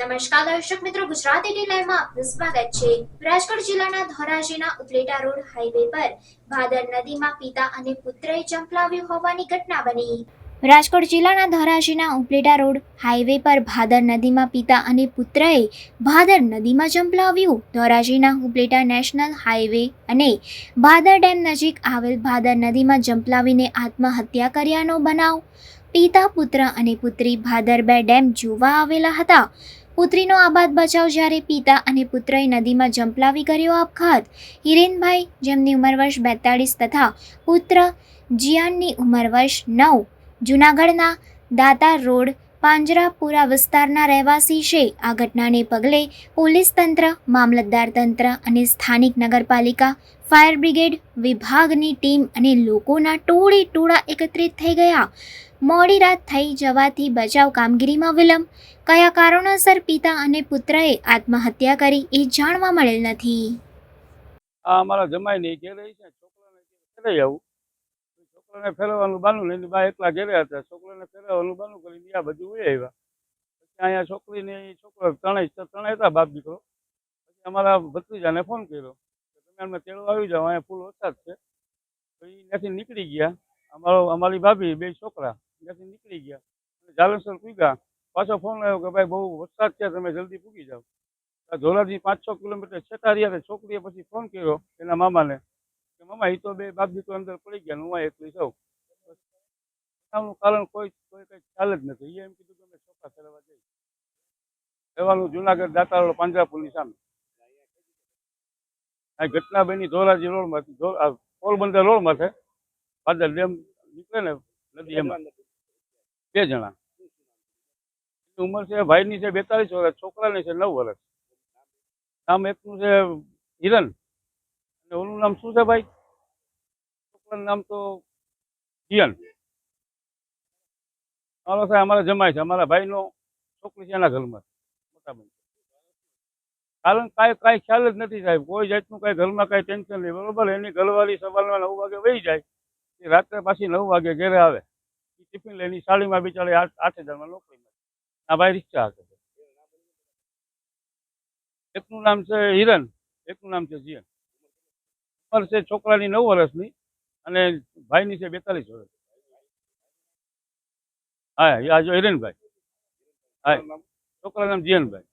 નમસ્કાર દર્શક મિત્રો, ગુજરાતી ટી લાઈવમાં આપનું સ્વાગત છે। રાજકોટ જિલ્લાના ધોરાજીના ઉપલેટા રોડ હાઈવે પર ભાદર નદીમાં પિતા અને પુત્રએ ઝંપલાવ્યું હોવાની ઘટના બની। રાજકોટ જિલ્લાના ધોરાજીના ઉપલેટા રોડ હાઈવે પર ભાદર નદીમાં પિતા અને પુત્રએ ભાદર નદીમાં ઝંપલાવ્યું। ધોરાજીના ઉપલેટા નેશનલ હાઈવે અને ભાદર ડેમ નજીક આવેલ ભાદર નદીમાં ઝંપલાવીને આત્મહત્યા કર્યાનો બનાવ। પિતા, પુત્ર અને પુત્રી ભાદર બે ડેમ જોવા આવેલા હતા। પુત્રીનો આબાદ બચાવ જ્યારે પિતા અને પુત્રએ નદીમાં ઝંપલાવી કર્યો આપઘાત। હિરેનભાઈ, જેમની ઉંમર વર્ષ 42 તથા પુત્ર જીયાનની ઉંમર વર્ષ 9 જૂનાગઢના દાતાર રોડ પાંજરાપુરા વિસ્તારના રહેવાસી છે। આ ઘટનાને પગલે પોલીસ તંત્ર, મામલતદાર તંત્ર અને સ્થાનિક નગરપાલિકા, ફાયર બ્રિગેડ વિભાગની ટીમ અને લોકોના ટોળે-ટોળા એકત્રિત થઈ ગયા। મોડી રાત થઈ જવાથી બચાવ કામગીરીમાં વિલંબ। કયા કારણોસર પિતા અને પુત્રએ આત્મહત્યા કરી એ જાણવા મળેલ નથી। આ અમારા જમાઈ નહીં ઘેરે છે, છોકરાને ઘેરે આવું, છોકરાને ફેરવવાનું બાનું લઈને બા એકલા ઘેરે હતા, છોકરાને ફેરવવાનું બાનું કરીને આ બધું ઉઈ આવ્યા। પછી અહીંયા છોકરીને છોકરો ત્રણેય હતા, બાપ દીકરો। પછી અમારા ભત્રીજાને ફોન કર્યો કે તમે અમને તેડવા આવી જાઓ, અહીંયા ફૂલ વરસાદ છે। તો એ ત્યાંથી નીકળી ગયા। અમારી ભાભી, બે છોકરા ત્યાંથી નીકળી ગયા, જાલંસર પૂગ્યા। પાછો ફોન આવ્યો કે ભાઈ બહુ વરસાદ છે, તમે જલ્દી પૂગી જાઓ। ધોરાજી 5-6 કિલોમીટર છેટા રહ્યા। છોકરીએ પછી ફોન કર્યો એના મામાને કે મામા એ તો બે બાપ દીકરો અંદર પડી ગયા, હું એકલી છું। એનું કારણ કોઈ કઈ ખ્યાલ જ નથી। એ એમ કીધું કે અમે ચોખા ફેરવા જઈએ। રહેવાનું જુનાગઢ દાતાર રોડ પાંજરાપુરની સામે। આ ઘટના બની ધોરાજી રોડમાંથી, પોરબંદર રોડમાં છે, ભાદર ડેમ નીકળે ને નદી, એમાં 2 જણા। ઉંમર છે ભાઈની છે 42 વર્ષ, છોકરાની છે 9 વર્ષ। નામ એકનું છે હિરન અને ઓનું નામ શું છે ભાઈ? છોકરાનું નામ તો જીયન। મારો સાહેબ અમારા જમાય છે, અમારા ભાઈનો છોકરી છે એના ઘરમાં મોટા ભાઈ। કારણ કાંઈ ખ્યાલ જ નથી સાહેબ, કોઈ જાતનું કાંઈ ઘરમાં કાંઈ ટેન્શન નહીં, બરોબર। એની ઘરવાળી સવારના 9 વાગે વહી જાય, એ રાત્રે પાછી 9 વાગે ઘરે આવે। એ ટિફિન લઈને સાડીમાં બિચારી 8,000માં નોકરીમાં। આ ભાઈ રિક્ષા હાકે છે। એકનું નામ છે હિરન, એકનું નામ છે જીયન। ઉંમર છે છોકરાની 9 વર્ષની અને ભાઈની છે 42 વર્ષ। હા, આ જો હિરેનભાઈ, હા, છોકરાનું નામ જીયનભાઈ।